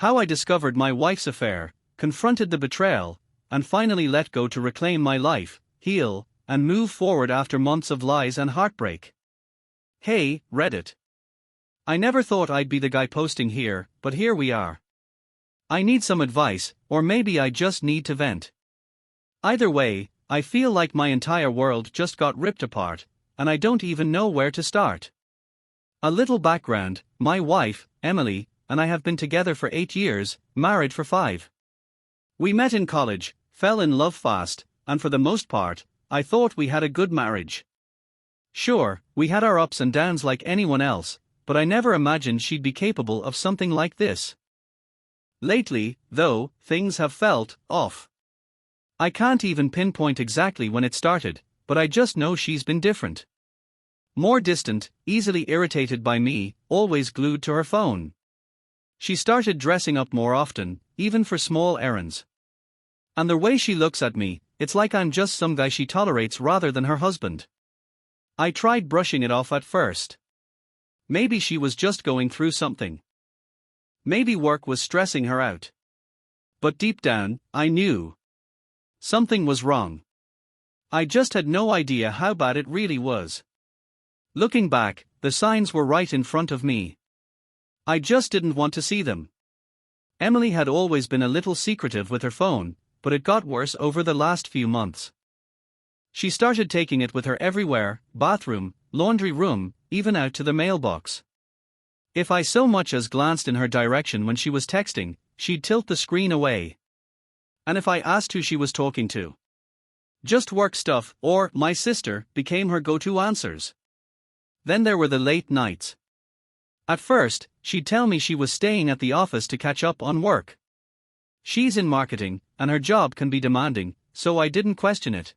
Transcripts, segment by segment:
How I discovered my wife's affair, confronted the betrayal, and finally let go to reclaim my life, heal, and move forward after months of lies and heartbreak. Hey, Reddit. I never thought I'd be the guy posting here, but here we are. I need some advice, or maybe I just need to vent. Either way, I feel like my entire world just got ripped apart, and I don't even know where to start. A little background: my wife, Emily, and I have been together for 8 years, married for 5. We met in college, fell in love fast, and for the most part, I thought we had a good marriage. Sure, we had our ups and downs like anyone else, but I never imagined she'd be capable of something like this. Lately, though, things have felt off. I can't even pinpoint exactly when it started, but I just know she's been different. More distant, easily irritated by me, always glued to her phone. She started dressing up more often, even for small errands. And the way she looks at me, it's like I'm just some guy she tolerates rather than her husband. I tried brushing it off at first. Maybe she was just going through something. Maybe work was stressing her out. But deep down, I knew something was wrong. I just had no idea how bad it really was. Looking back, the signs were right in front of me. I just didn't want to see them. Emily had always been a little secretive with her phone, but it got worse over the last few months. She started taking it with her everywhere: bathroom, laundry room, even out to the mailbox. If I so much as glanced in her direction when she was texting, she'd tilt the screen away. And if I asked who she was talking to, just work stuff or my sister became her go-to answers. Then there were the late nights. At first, she'd tell me she was staying at the office to catch up on work. She's in marketing, and her job can be demanding, so I didn't question it.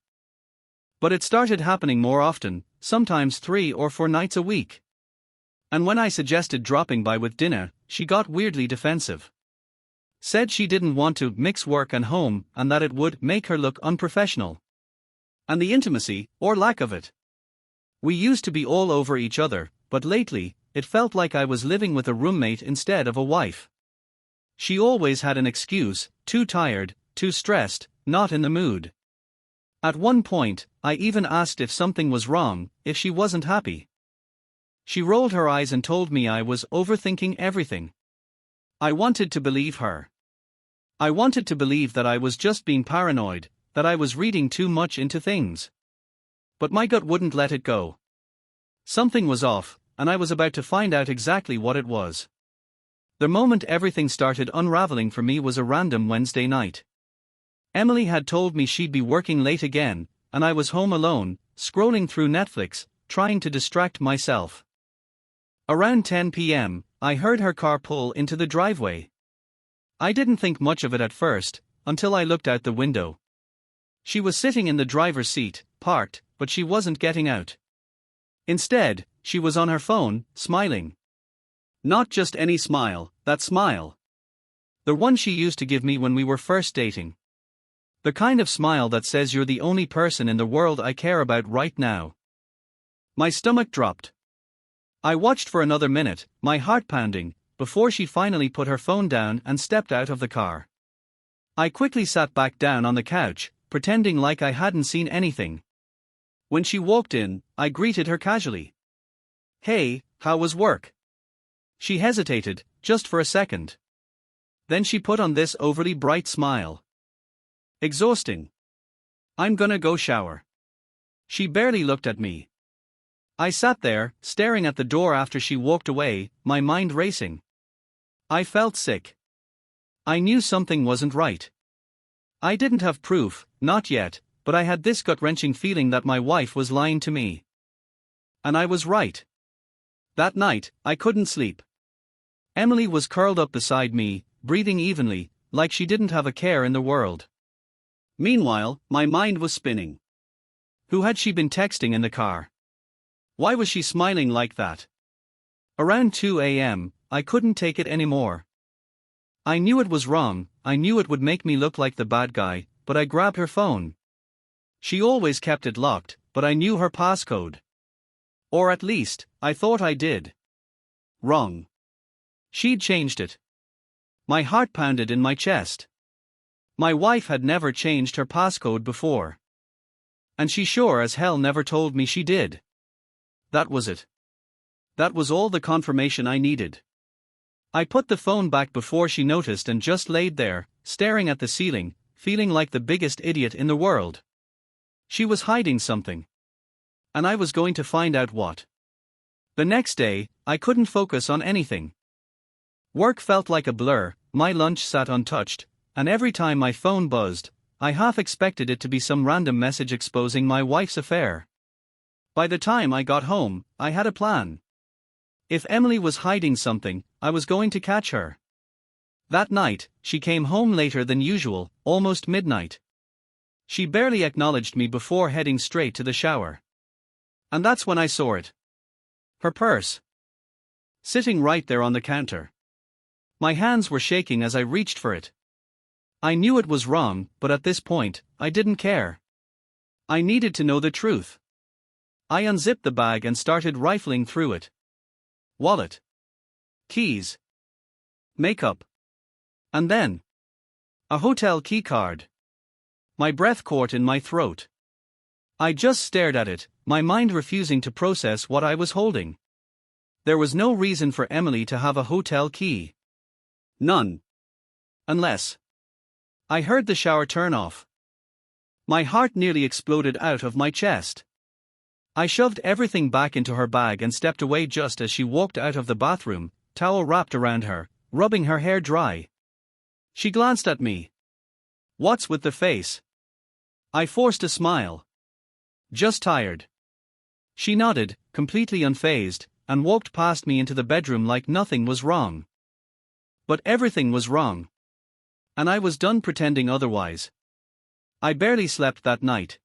But it started happening more often, sometimes 3 or 4 nights a week. And when I suggested dropping by with dinner, she got weirdly defensive. Said she didn't want to mix work and home and that it would make her look unprofessional. And the intimacy, or lack of it. We used to be all over each other, but lately, it felt like I was living with a roommate instead of a wife. She always had an excuse: too tired, too stressed, not in the mood. At one point, I even asked if something was wrong, if she wasn't happy. She rolled her eyes and told me I was overthinking everything. I wanted to believe her. I wanted to believe that I was just being paranoid, that I was reading too much into things. But my gut wouldn't let it go. Something was off, and I was about to find out exactly what it was. The moment everything started unraveling for me was a random Wednesday night. Emily had told me she'd be working late again, and I was home alone, scrolling through Netflix, trying to distract myself. Around 10 p.m., I heard her car pull into the driveway. I didn't think much of it at first, until I looked out the window. She was sitting in the driver's seat, parked, but she wasn't getting out. Instead, she was on her phone, smiling. Not just any smile, that smile. The one she used to give me when we were first dating. The kind of smile that says you're the only person in the world I care about right now. My stomach dropped. I watched for another minute, my heart pounding, before she finally put her phone down and stepped out of the car. I quickly sat back down on the couch, pretending like I hadn't seen anything. When she walked in, I greeted her casually. "Hey, how was work?" She hesitated, just for a second. Then she put on this overly bright smile. "Exhausting. I'm gonna go shower." She barely looked at me. I sat there, staring at the door after she walked away, my mind racing. I felt sick. I knew something wasn't right. I didn't have proof, not yet, but I had this gut-wrenching feeling that my wife was lying to me. And I was right. That night, I couldn't sleep. Emily was curled up beside me, breathing evenly, like she didn't have a care in the world. Meanwhile, my mind was spinning. Who had she been texting in the car? Why was she smiling like that? Around 2 a.m., I couldn't take it anymore. I knew it was wrong, I knew it would make me look like the bad guy, but I grabbed her phone. She always kept it locked, but I knew her passcode. Or at least, I thought I did. Wrong. She'd changed it. My heart pounded in my chest. My wife had never changed her passcode before. And she sure as hell never told me she did. That was it. That was all the confirmation I needed. I put the phone back before she noticed and just laid there, staring at the ceiling, feeling like the biggest idiot in the world. She was hiding something. And I was going to find out what. The next day, I couldn't focus on anything. Work felt like a blur, my lunch sat untouched, and every time my phone buzzed, I half expected it to be some random message exposing my wife's affair. By the time I got home, I had a plan. If Emily was hiding something, I was going to catch her. That night, she came home later than usual, almost midnight. She barely acknowledged me before heading straight to the shower. And that's when I saw it. Her purse. Sitting right there on the counter. My hands were shaking as I reached for it. I knew it was wrong, but at this point, I didn't care. I needed to know the truth. I unzipped the bag and started rifling through it. Wallet. Keys. Makeup. And then a hotel keycard. My breath caught in my throat. I just stared at it, my mind refusing to process what I was holding. There was no reason for Emily to have a hotel key. None. Unless I heard the shower turn off. My heart nearly exploded out of my chest. I shoved everything back into her bag and stepped away just as she walked out of the bathroom, towel wrapped around her, rubbing her hair dry. She glanced at me. "What's with the face?" I forced a smile. "Just tired." She nodded, completely unfazed, and walked past me into the bedroom like nothing was wrong. But everything was wrong. And I was done pretending otherwise. I barely slept that night.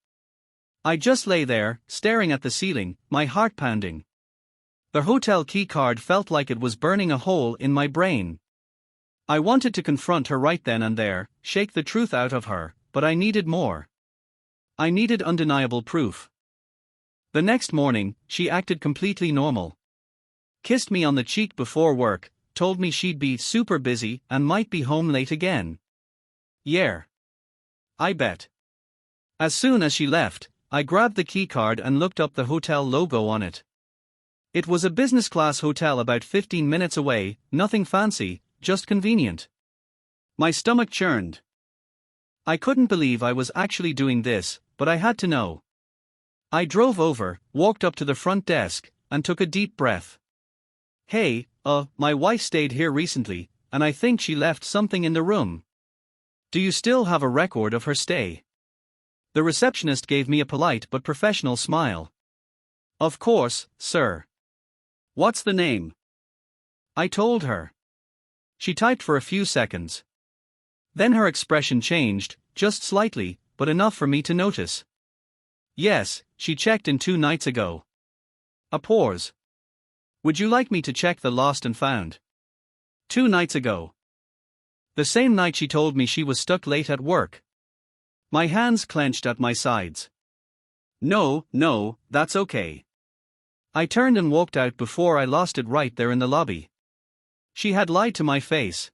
I just lay there, staring at the ceiling, my heart pounding. The hotel keycard felt like it was burning a hole in my brain. I wanted to confront her right then and there, shake the truth out of her, but I needed more. I needed undeniable proof. The next morning, she acted completely normal. Kissed me on the cheek before work, told me she'd be super busy and might be home late again. Yeah. I bet. As soon as she left, I grabbed the keycard and looked up the hotel logo on it. It was a business-class hotel about 15 minutes away, nothing fancy, just convenient. My stomach churned. I couldn't believe I was actually doing this, but I had to know. I drove over, walked up to the front desk, and took a deep breath. "Hey, my wife stayed here recently, and I think she left something in the room. Do you still have a record of her stay?" The receptionist gave me a polite but professional smile. "Of course, sir." "What's the name?" I told her. She typed for a few seconds. Then her expression changed, just slightly, but enough for me to notice. "Yes, she checked in 2 nights ago." A pause. "Would you like me to check the lost and found?" 2 nights ago. The same night she told me she was stuck late at work. My hands clenched at my sides. No, that's okay." I turned and walked out before I lost it right there in the lobby. She had lied to my face.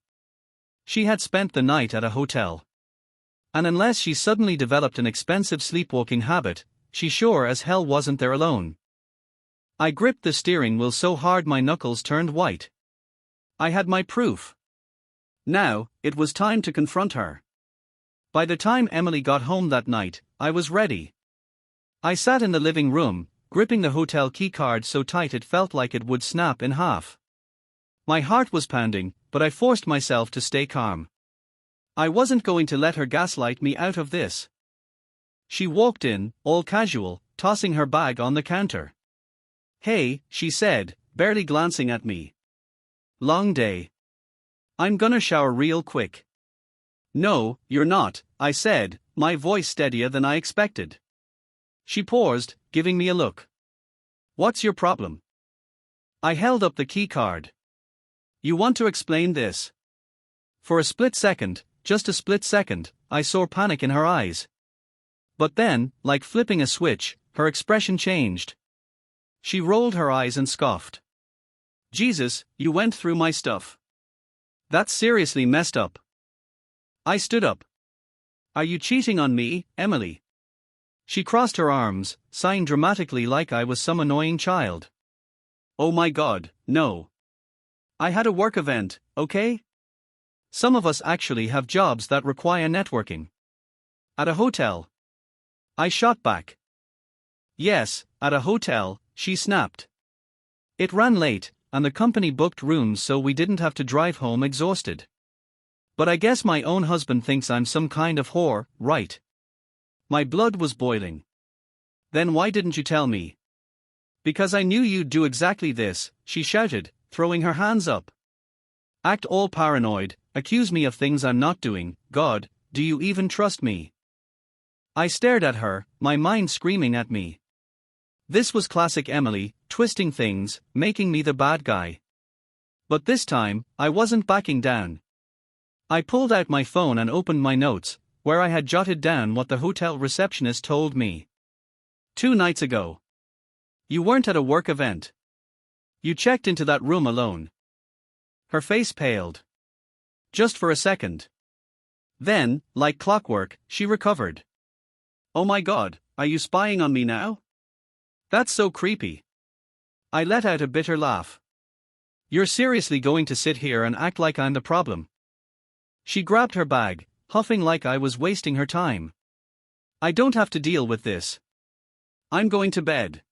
She had spent the night at a hotel. And unless she suddenly developed an expensive sleepwalking habit, she sure as hell wasn't there alone. I gripped the steering wheel so hard my knuckles turned white. I had my proof. Now, it was time to confront her. By the time Emily got home that night, I was ready. I sat in the living room, gripping the hotel keycard so tight it felt like it would snap in half. My heart was pounding, but I forced myself to stay calm. I wasn't going to let her gaslight me out of this. She walked in, all casual, tossing her bag on the counter. "Hey," she said, barely glancing at me. "Long day. I'm gonna shower real quick." "No, you're not," I said, my voice steadier than I expected. She paused, giving me a look. "What's your problem?" I held up the keycard. "You want to explain this?" For a split second, just a split second, I saw panic in her eyes. But then, like flipping a switch, her expression changed. She rolled her eyes and scoffed. "Jesus, you went through my stuff." That's seriously messed up. I stood up. Are you cheating on me, Emily? She crossed her arms, sighing dramatically like I was some annoying child. Oh my God, no. I had a work event, okay? Some of us actually have jobs that require networking. At a hotel. I shot back. Yes, at a hotel, she snapped. It ran late, and the company booked rooms so we didn't have to drive home exhausted. But I guess my own husband thinks I'm some kind of whore, right? My blood was boiling. Then why didn't you tell me? Because I knew you'd do exactly this, she shouted, throwing her hands up. Act all paranoid, accuse me of things I'm not doing. God, do you even trust me? I stared at her, my mind screaming at me. This was classic Emily, twisting things, making me the bad guy. But this time, I wasn't backing down. I pulled out my phone and opened my notes, where I had jotted down what the hotel receptionist told me. 2 nights ago. You weren't at a work event. You checked into that room alone. Her face paled. Just for a second. Then, like clockwork, she recovered. Oh my God, are you spying on me now? That's so creepy. I let out a bitter laugh. You're seriously going to sit here and act like I'm the problem? She grabbed her bag, huffing like I was wasting her time. I don't have to deal with this. I'm going to bed.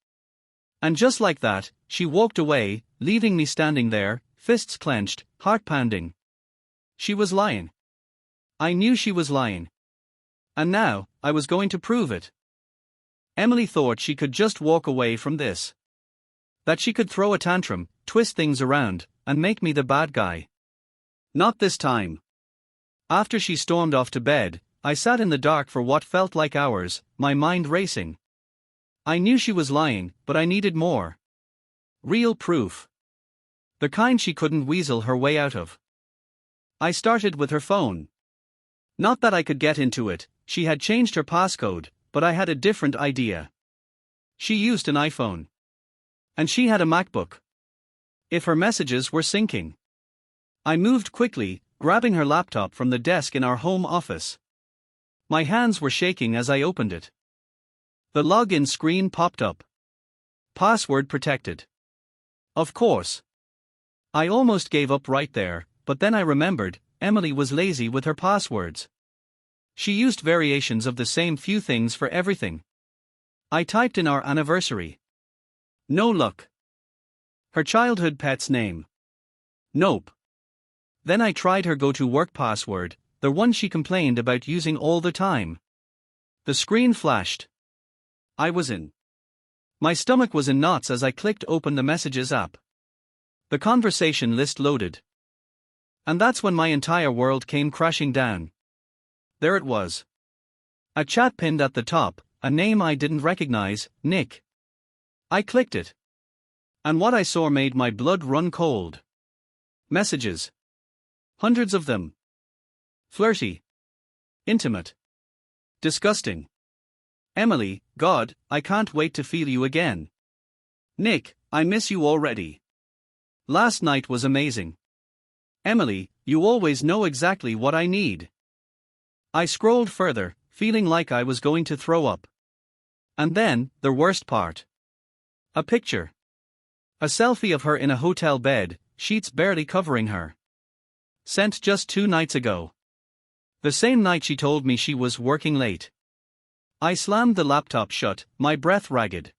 And just like that, she walked away, leaving me standing there, fists clenched, heart pounding. She was lying. I knew she was lying. And now, I was going to prove it. Emily thought she could just walk away from this. That she could throw a tantrum, twist things around, and make me the bad guy. Not this time. After she stormed off to bed, I sat in the dark for what felt like hours, my mind racing. I knew she was lying, but I needed more. Real proof. The kind she couldn't weasel her way out of. I started with her phone. Not that I could get into it, she had changed her passcode, but I had a different idea. She used an iPhone. And she had a MacBook. If her messages were syncing. I moved quickly, grabbing her laptop from the desk in our home office. My hands were shaking as I opened it. The login screen popped up. Password protected. Of course. I almost gave up right there, but then I remembered, Emily was lazy with her passwords. She used variations of the same few things for everything. I typed in our anniversary. No luck. Her childhood pet's name. Nope. Then I tried her go-to-work password, the one she complained about using all the time. The screen flashed. I was in. My stomach was in knots as I clicked open the Messages app. The conversation list loaded. And that's when my entire world came crashing down. There it was. A chat pinned at the top, a name I didn't recognize, Nick. I clicked it. And what I saw made my blood run cold. Messages. Hundreds of them. Flirty. Intimate. Disgusting. Emily, God, I can't wait to feel you again. Nick, I miss you already. Last night was amazing. Emily, you always know exactly what I need. I scrolled further, feeling like I was going to throw up. And then, the worst part. A picture. A selfie of her in a hotel bed, sheets barely covering her. Sent just 2 nights ago. The same night she told me she was working late. I slammed the laptop shut, my breath ragged.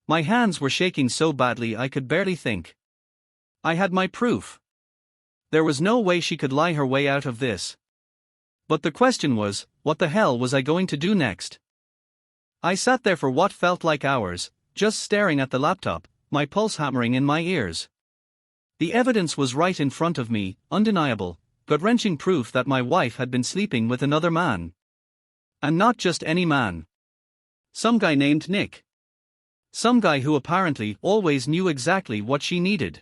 My hands were shaking so badly I could barely think. I had my proof. There was no way she could lie her way out of this. But the question was, what the hell was I going to do next? I sat there for what felt like hours, just staring at the laptop, my pulse hammering in my ears. The evidence was right in front of me, undeniable, gut-wrenching proof that my wife had been sleeping with another man. And not just any man. Some guy named Nick. Some guy who apparently always knew exactly what she needed.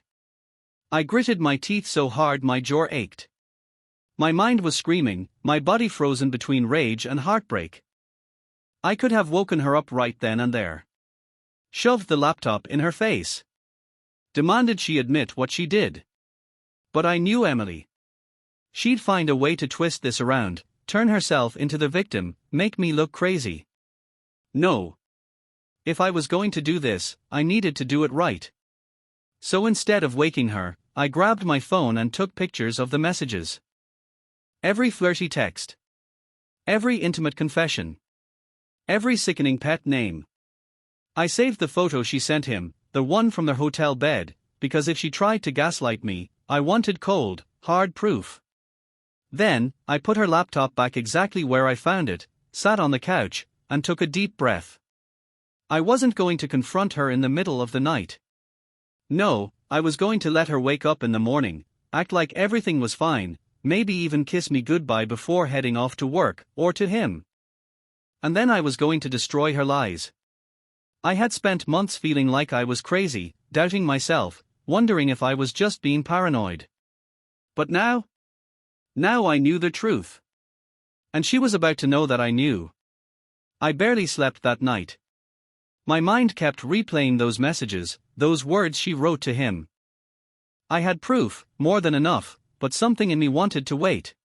I gritted my teeth so hard my jaw ached. My mind was screaming, my body frozen between rage and heartbreak. I could have woken her up right then and there. Shoved the laptop in her face. Demanded she admit what she did. But I knew Emily. She'd find a way to twist this around, turn herself into the victim, make me look crazy. No. If I was going to do this, I needed to do it right. So instead of waking her, I grabbed my phone and took pictures of the messages. Every flirty text. Every intimate confession. Every sickening pet name. I saved the photo she sent him, the one from their hotel bed, because if she tried to gaslight me, I wanted cold, hard proof. Then, I put her laptop back exactly where I found it, sat on the couch, and took a deep breath. I wasn't going to confront her in the middle of the night. No, I was going to let her wake up in the morning, act like everything was fine, maybe even kiss me goodbye before heading off to work, or to him. And then I was going to destroy her lies. I had spent months feeling like I was crazy, doubting myself, wondering if I was just being paranoid. But now? Now I knew the truth. And she was about to know that I knew. I barely slept that night. My mind kept replaying those messages, those words she wrote to him. I had proof, more than enough, but something in me wanted to wait.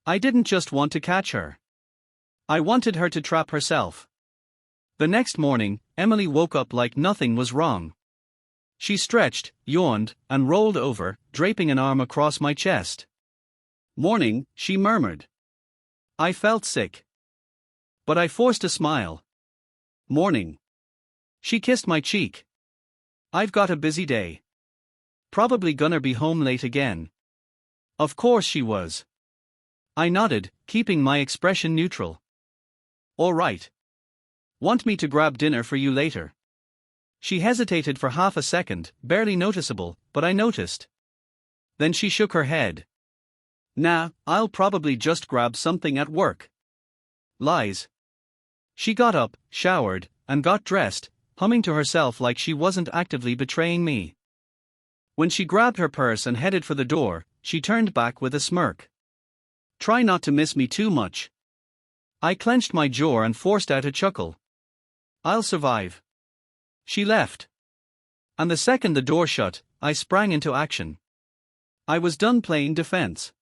I didn't just want to catch her. I wanted her to trap herself. The next morning, Emily woke up like nothing was wrong. She stretched, yawned, and rolled over, draping an arm across my chest. "Morning," she murmured. I felt sick. But I forced a smile. "Morning." She kissed my cheek. "I've got a busy day. Probably gonna be home late again." Of course she was. I nodded, keeping my expression neutral. "All right. Want me to grab dinner for you later?" She hesitated for half a second, barely noticeable, but I noticed. Then she shook her head. "Nah, I'll probably just grab something at work." Lies. She got up, showered, and got dressed, humming to herself like she wasn't actively betraying me. When she grabbed her purse and headed for the door, she turned back with a smirk. "Try not to miss me too much." I clenched my jaw and forced out a chuckle. "I'll survive." She left. And the second the door shut, I sprang into action. I was done playing defense.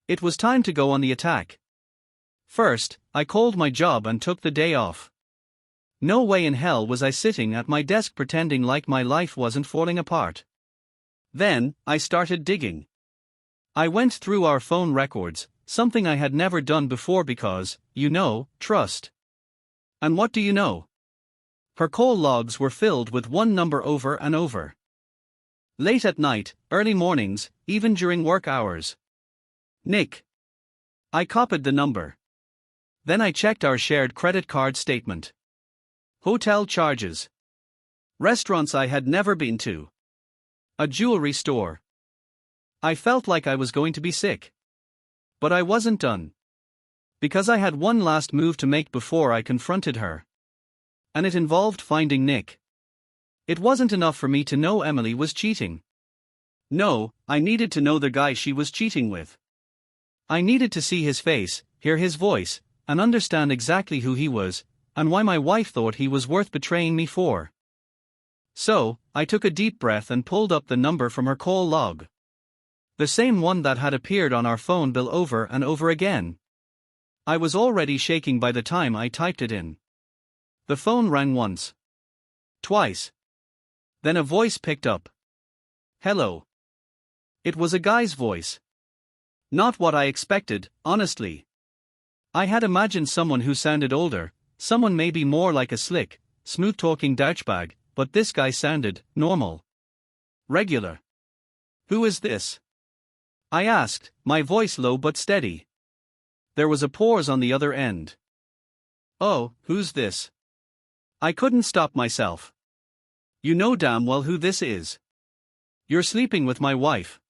It was time to go on the attack. First, I called my job and took the day off. No way in hell was I sitting at my desk pretending like my life wasn't falling apart. Then, I started digging. I went through our phone records, something I had never done before because, trust. And what do you know? Her call logs were filled with one number over and over. Late at night, early mornings, even during work hours. Nick. I copied the number. Then I checked our shared credit card statement. Hotel charges. Restaurants I had never been to. A jewelry store. I felt like I was going to be sick. But I wasn't done. Because I had one last move to make before I confronted her. And it involved finding Nick. It wasn't enough for me to know Emily was cheating. No, I needed to know the guy she was cheating with. I needed to see his face, hear his voice, and understand exactly who he was, and why my wife thought he was worth betraying me for. So, I took a deep breath and pulled up the number from her call log. The same one that had appeared on our phone bill over and over again. I was already shaking by the time I typed it in. The phone rang once. Twice. Then a voice picked up. "Hello." It was a guy's voice. Not what I expected, honestly. I had imagined someone who sounded older, someone maybe more like a slick, smooth-talking douchebag, but this guy sounded normal. Regular. "Who is this?" I asked, my voice low but steady. There was a pause on the other end. "Oh, who's this?" I couldn't stop myself. "You know damn well who this is. You're sleeping with my wife."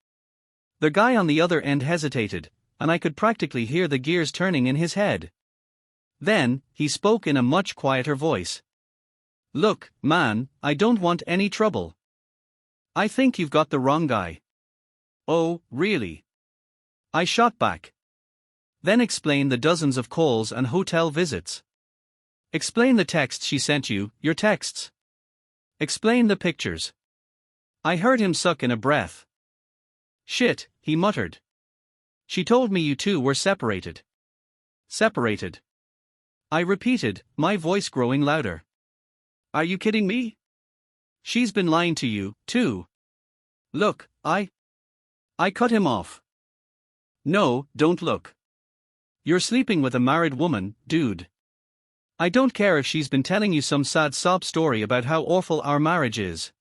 The guy on the other end hesitated, and I could practically hear the gears turning in his head. Then, he spoke in a much quieter voice. "Look, man, I don't want any trouble. I think you've got the wrong guy." "Oh, really?" I shot back. "Then explain the dozens of calls and hotel visits. Explain the texts she sent you, your texts. Explain the pictures." I heard him suck in a breath. "Shit," he muttered. She told me you two were separated. Separated. I repeated, my voice growing louder. Are you kidding me? She's been lying to you, too. Look, I cut him off. No, don't look. You're sleeping with a married woman, dude. I don't care if she's been telling you some sad sob story about how awful our marriage is.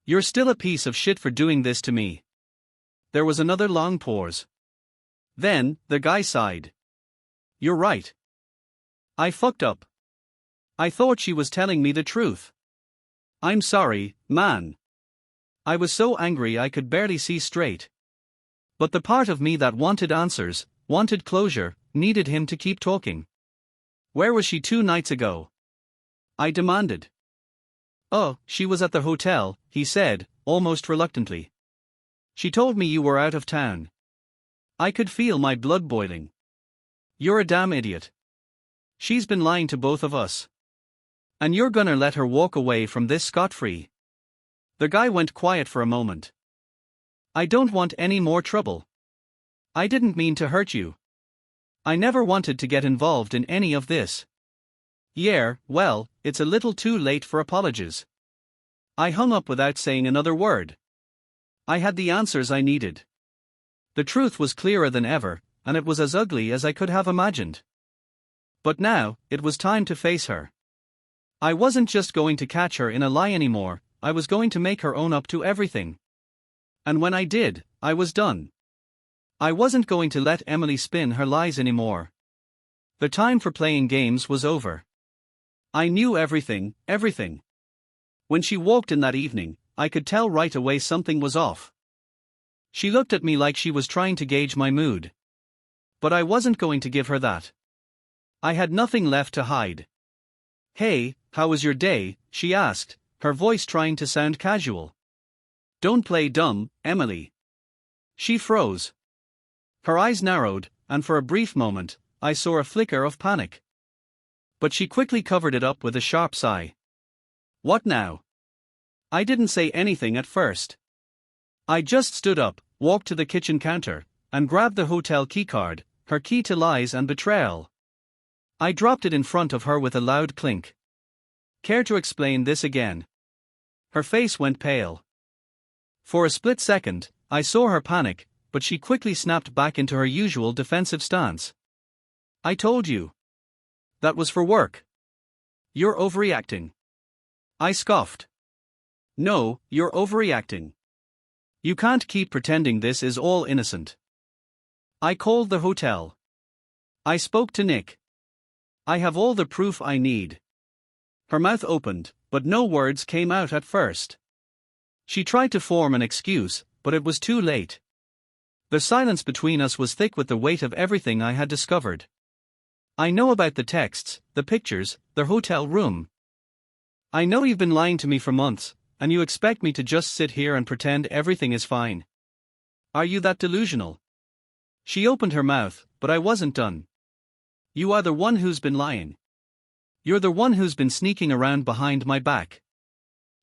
You're still a piece of shit for doing this to me. There was another long pause. Then, the guy sighed. You're right. I fucked up. I thought she was telling me the truth. I'm sorry, man. I was so angry I could barely see straight. But the part of me that wanted answers, wanted closure, needed him to keep talking. Where was she 2 nights ago? I demanded. Oh, she was at the hotel, he said, almost reluctantly. She told me you were out of town. I could feel my blood boiling. You're a damn idiot. She's been lying to both of us. And you're gonna let her walk away from this scot-free. The guy went quiet for a moment. I don't want any more trouble. I didn't mean to hurt you. I never wanted to get involved in any of this. Yeah, well, it's a little too late for apologies. I hung up without saying another word. I had the answers I needed. The truth was clearer than ever, and it was as ugly as I could have imagined. But now, it was time to face her. I wasn't just going to catch her in a lie anymore, I was going to make her own up to everything. And when I did, I was done. I wasn't going to let Emily spin her lies anymore. The time for playing games was over. I knew everything, everything. When she walked in that evening, I could tell right away something was off. She looked at me like she was trying to gauge my mood. But I wasn't going to give her that. I had nothing left to hide. Hey, how was your day? She asked, her voice trying to sound casual. Don't play dumb, Emily. She froze. Her eyes narrowed, and for a brief moment, I saw a flicker of panic. But she quickly covered it up with a sharp sigh. What now? I didn't say anything at first. I just stood up, walked to the kitchen counter, and grabbed the hotel keycard, her key to lies and betrayal. I dropped it in front of her with a loud clink. Care to explain this again? Her face went pale. For a split second, I saw her panic, but she quickly snapped back into her usual defensive stance. I told you. That was for work. You're overreacting. I scoffed. No, you're overreacting. You can't keep pretending this is all innocent. I called the hotel. I spoke to Nick. I have all the proof I need. Her mouth opened, but no words came out at first. She tried to form an excuse, but it was too late. The silence between us was thick with the weight of everything I had discovered. I know about the texts, the pictures, the hotel room. I know you've been lying to me for months, and you expect me to just sit here and pretend everything is fine. Are you that delusional? She opened her mouth, but I wasn't done. You are the one who's been lying. You're the one who's been sneaking around behind my back.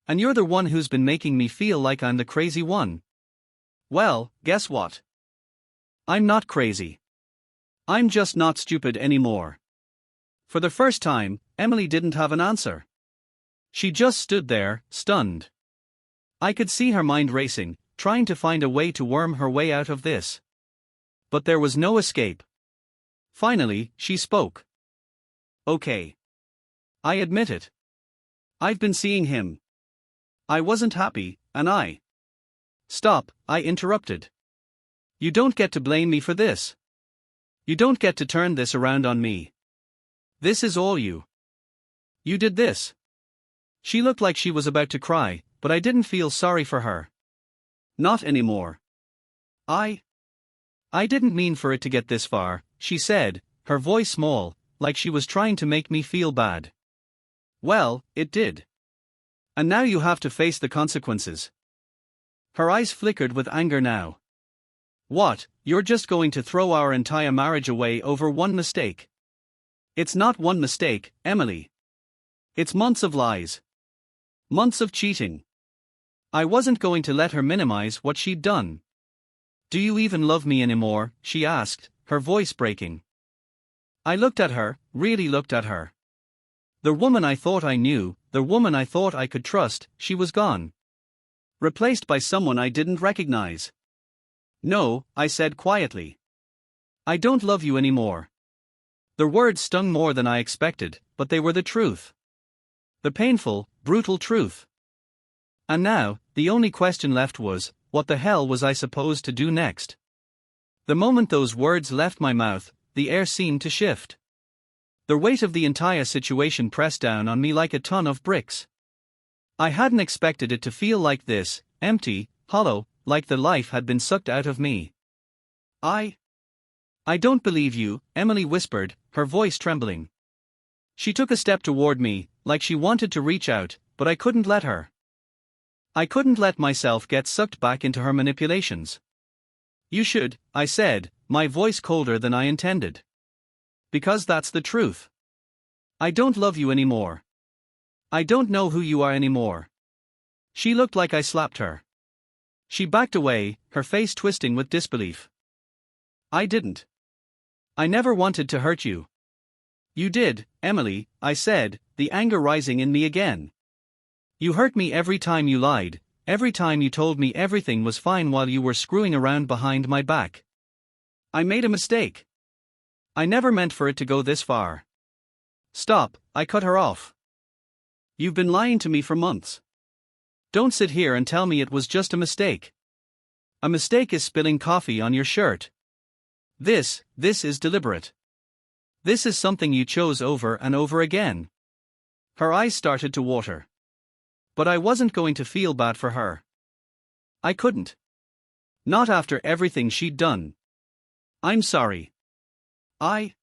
And you're the one who's been making me feel like I'm the crazy one. Well, guess what? I'm not crazy. I'm just not stupid anymore. For the first time, Emily didn't have an answer. She just stood there, stunned. I could see her mind racing, trying to find a way to worm her way out of this. But there was no escape. Finally, she spoke. Okay. I admit it. I've been seeing him. I wasn't happy, and I. Stop, I interrupted. You don't get to blame me for this. You don't get to turn this around on me. This is all you. You did this. She looked like she was about to cry, but I didn't feel sorry for her. Not anymore. I didn't mean for it to get this far, she said, her voice small, like she was trying to make me feel bad. Well, it did. And now you have to face the consequences. Her eyes flickered with anger now. What, you're just going to throw our entire marriage away over one mistake? It's not one mistake, Emily. It's months of lies. Months of cheating. I wasn't going to let her minimize what she'd done. Do you even love me anymore? She asked, her voice breaking. I looked at her, really looked at her. The woman I thought I knew, the woman I thought I could trust, she was gone. Replaced by someone I didn't recognize. No, I said quietly. I don't love you anymore. The words stung more than I expected, but they were the truth. The painful, brutal truth. And now, the only question left was, what the hell was I supposed to do next? The moment those words left my mouth, the air seemed to shift. The weight of the entire situation pressed down on me like a ton of bricks. I hadn't expected it to feel like this, empty, hollow, like the life had been sucked out of me. I don't believe you, Emily whispered, her voice trembling. She took a step toward me, like she wanted to reach out, but I couldn't let her. I couldn't let myself get sucked back into her manipulations. You should, I said, my voice colder than I intended. Because that's the truth. I don't love you anymore. I don't know who you are anymore. She looked like I slapped her. She backed away, her face twisting with disbelief. I didn't. I never wanted to hurt you. You did, Emily, I said, the anger rising in me again. You hurt me every time you lied, every time you told me everything was fine while you were screwing around behind my back. I made a mistake. I never meant for it to go this far. Stop, I cut her off. You've been lying to me for months. Don't sit here and tell me it was just a mistake. A mistake is spilling coffee on your shirt. This is deliberate. This is something you chose over and over again. Her eyes started to water. But I wasn't going to feel bad for her. I couldn't. Not after everything she'd done. I'm sorry. I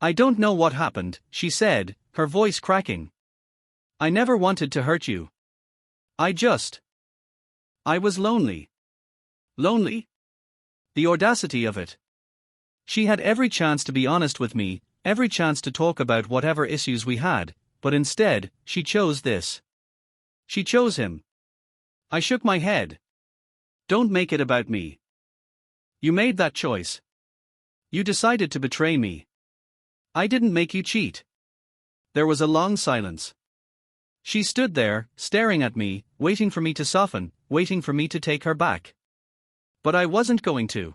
don't know what happened, she said, her voice cracking. I never wanted to hurt you. I was lonely. Lonely? The audacity of it. She had every chance to be honest with me, every chance to talk about whatever issues we had, but instead, she chose this. She chose him. I shook my head. Don't make it about me. You made that choice. You decided to betray me. I didn't make you cheat. There was a long silence. She stood there, staring at me, waiting for me to soften, waiting for me to take her back. But I wasn't going to.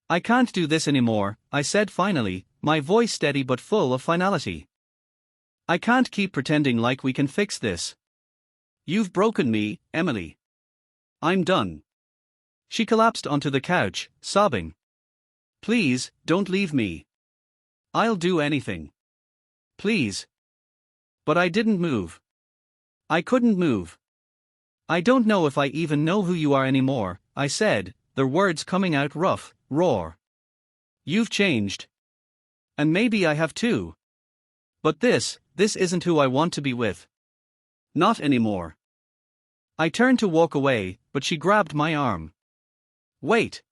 I can't do this anymore, I said finally, my voice steady but full of finality. I can't keep pretending like we can fix this. You've broken me, Emily. I'm done. She collapsed onto the couch, sobbing. Please, don't leave me. I'll do anything. Please. But I didn't move. I couldn't move. I don't know if I even know who you are anymore, I said, the words coming out rough, raw. You've changed. And maybe I have too. But this isn't who I want to be with. Not anymore. I turned to walk away, but she grabbed my arm. Wait.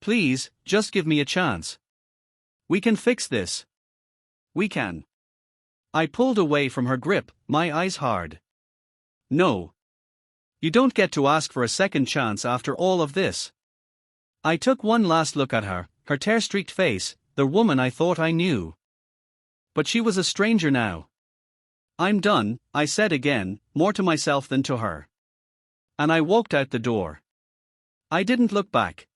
Please, just give me a chance. We can fix this. We can. I pulled away from her grip, my eyes hard. No. You don't get to ask for a second chance after all of this. I took one last look at her, her tear-streaked face, the woman I thought I knew. But she was a stranger now. I'm done, I said again, more to myself than to her. And I walked out the door. I didn't look back.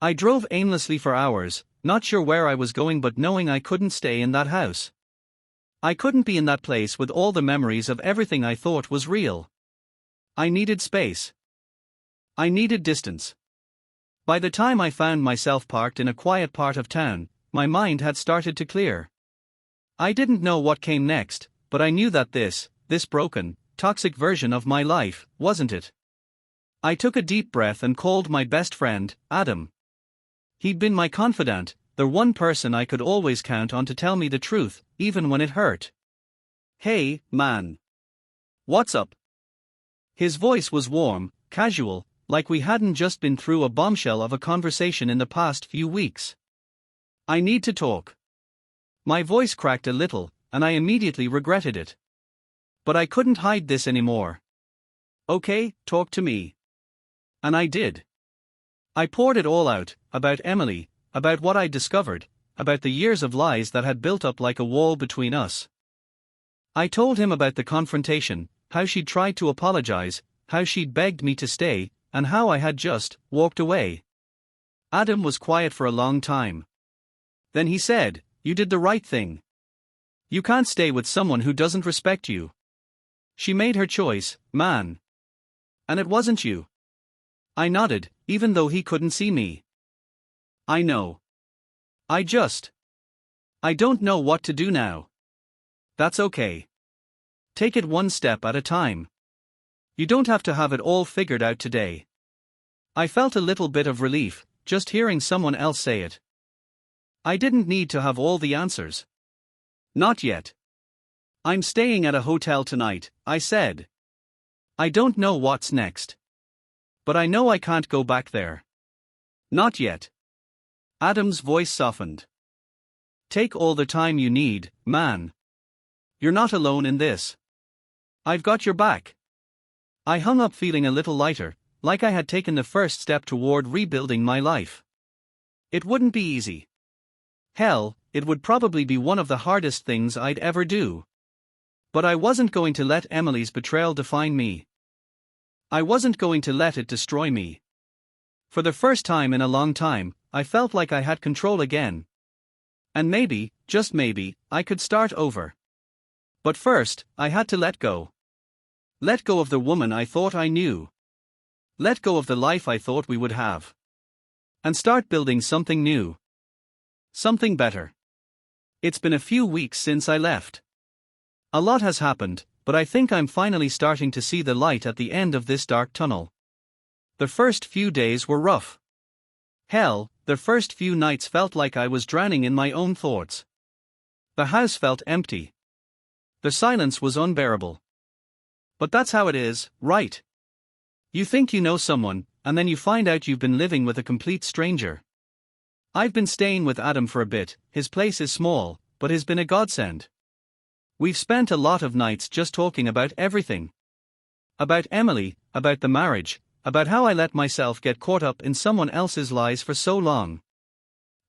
I drove aimlessly for hours, not sure where I was going but knowing I couldn't stay in that house. I couldn't be in that place with all the memories of everything I thought was real. I needed space. I needed distance. By the time I found myself parked in a quiet part of town, my mind had started to clear. I didn't know what came next, but I knew that this broken, toxic version of my life wasn't it. I took a deep breath and called my best friend, Adam. He'd been my confidant, the one person I could always count on to tell me the truth, even when it hurt. Hey, man. What's up? His voice was warm, casual, like we hadn't just been through a bombshell of a conversation in the past few weeks. I need to talk. My voice cracked a little, and I immediately regretted it. But I couldn't hide this anymore. Okay, talk to me. And I did. I poured it all out, about Emily, about what I'd discovered, about the years of lies that had built up like a wall between us. I told him about the confrontation, how she'd tried to apologize, how she'd begged me to stay, and how I had just walked away. Adam was quiet for a long time. Then he said, "You did the right thing. You can't stay with someone who doesn't respect you. She made her choice, man. And it wasn't you." I nodded, even though he couldn't see me. "I know. I don't know what to do now." "That's okay. Take it one step at a time. You don't have to have it all figured out today." I felt a little bit of relief, just hearing someone else say it. I didn't need to have all the answers. Not yet. "I'm staying at a hotel tonight," I said. "I don't know what's next. But I know I can't go back there. Not yet." Adam's voice softened. "Take all the time you need, man. You're not alone in this. I've got your back." I hung up feeling a little lighter, like I had taken the first step toward rebuilding my life. It wouldn't be easy. Hell, it would probably be one of the hardest things I'd ever do. But I wasn't going to let Emily's betrayal define me. I wasn't going to let it destroy me. For the first time in a long time, I felt like I had control again. And maybe, just maybe, I could start over. But first, I had to let go. Let go of the woman I thought I knew. Let go of the life I thought we would have. And start building something new. Something better. It's been a few weeks since I left. A lot has happened, but I think I'm finally starting to see the light at the end of this dark tunnel. The first few days were rough. Hell, the first few nights felt like I was drowning in my own thoughts. The house felt empty. The silence was unbearable. But that's how it is, right? You think you know someone, and then you find out you've been living with a complete stranger. I've been staying with Adam for a bit. His place is small, but has been a godsend. We've spent a lot of nights just talking about everything. About Emily, about the marriage, about how I let myself get caught up in someone else's lies for so long.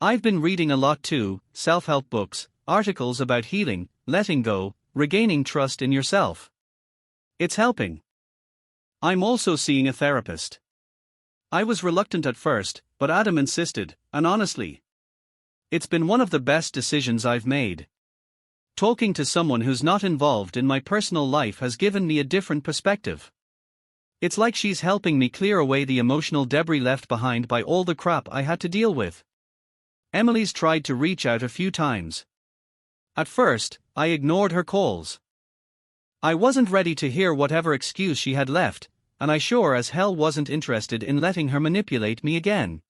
I've been reading a lot too, self-help books, articles about healing, letting go, regaining trust in yourself. It's helping. I'm also seeing a therapist. I was reluctant at first, but Adam insisted, and honestly, it's been one of the best decisions I've made. Talking to someone who's not involved in my personal life has given me a different perspective. It's like she's helping me clear away the emotional debris left behind by all the crap I had to deal with. Emily's tried to reach out a few times. At first, I ignored her calls. I wasn't ready to hear whatever excuse she had left, and I sure as hell wasn't interested in letting her manipulate me again.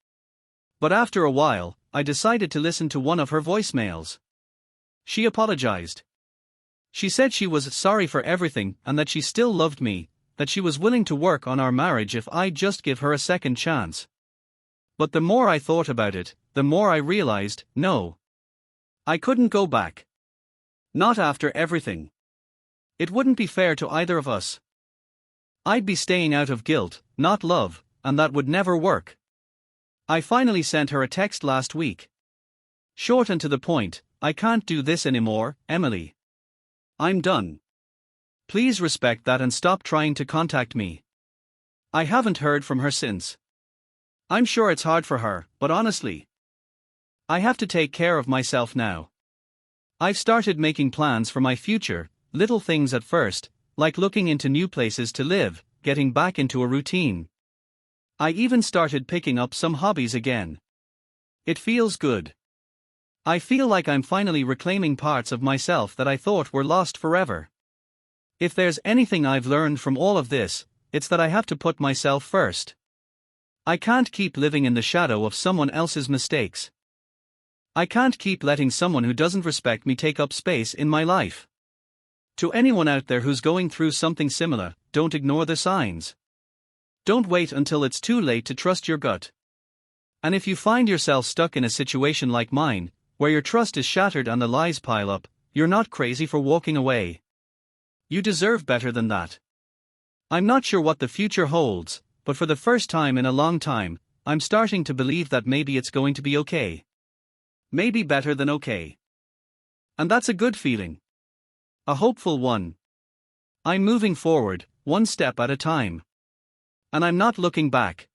But after a while, I decided to listen to one of her voicemails. She apologized. She said she was sorry for everything and that she still loved me, that she was willing to work on our marriage if I'd just give her a second chance. But the more I thought about it, the more I realized, no. I couldn't go back. Not after everything. It wouldn't be fair to either of us. I'd be staying out of guilt, not love, and that would never work. I finally sent her a text last week. Short and to the point, "I can't do this anymore, Emily. I'm done. Please respect that and stop trying to contact me." I haven't heard from her since. I'm sure it's hard for her, but honestly, I have to take care of myself now. I've started making plans for my future, little things at first, like looking into new places to live, getting back into a routine. I even started picking up some hobbies again. It feels good. I feel like I'm finally reclaiming parts of myself that I thought were lost forever. If there's anything I've learned from all of this, it's that I have to put myself first. I can't keep living in the shadow of someone else's mistakes. I can't keep letting someone who doesn't respect me take up space in my life. To anyone out there who's going through something similar, don't ignore the signs. Don't wait until it's too late to trust your gut. And if you find yourself stuck in a situation like mine, where your trust is shattered and the lies pile up, you're not crazy for walking away. You deserve better than that. I'm not sure what the future holds, but for the first time in a long time, I'm starting to believe that maybe it's going to be okay. Maybe better than okay. And that's a good feeling. A hopeful one. I'm moving forward, one step at a time. And I'm not looking back.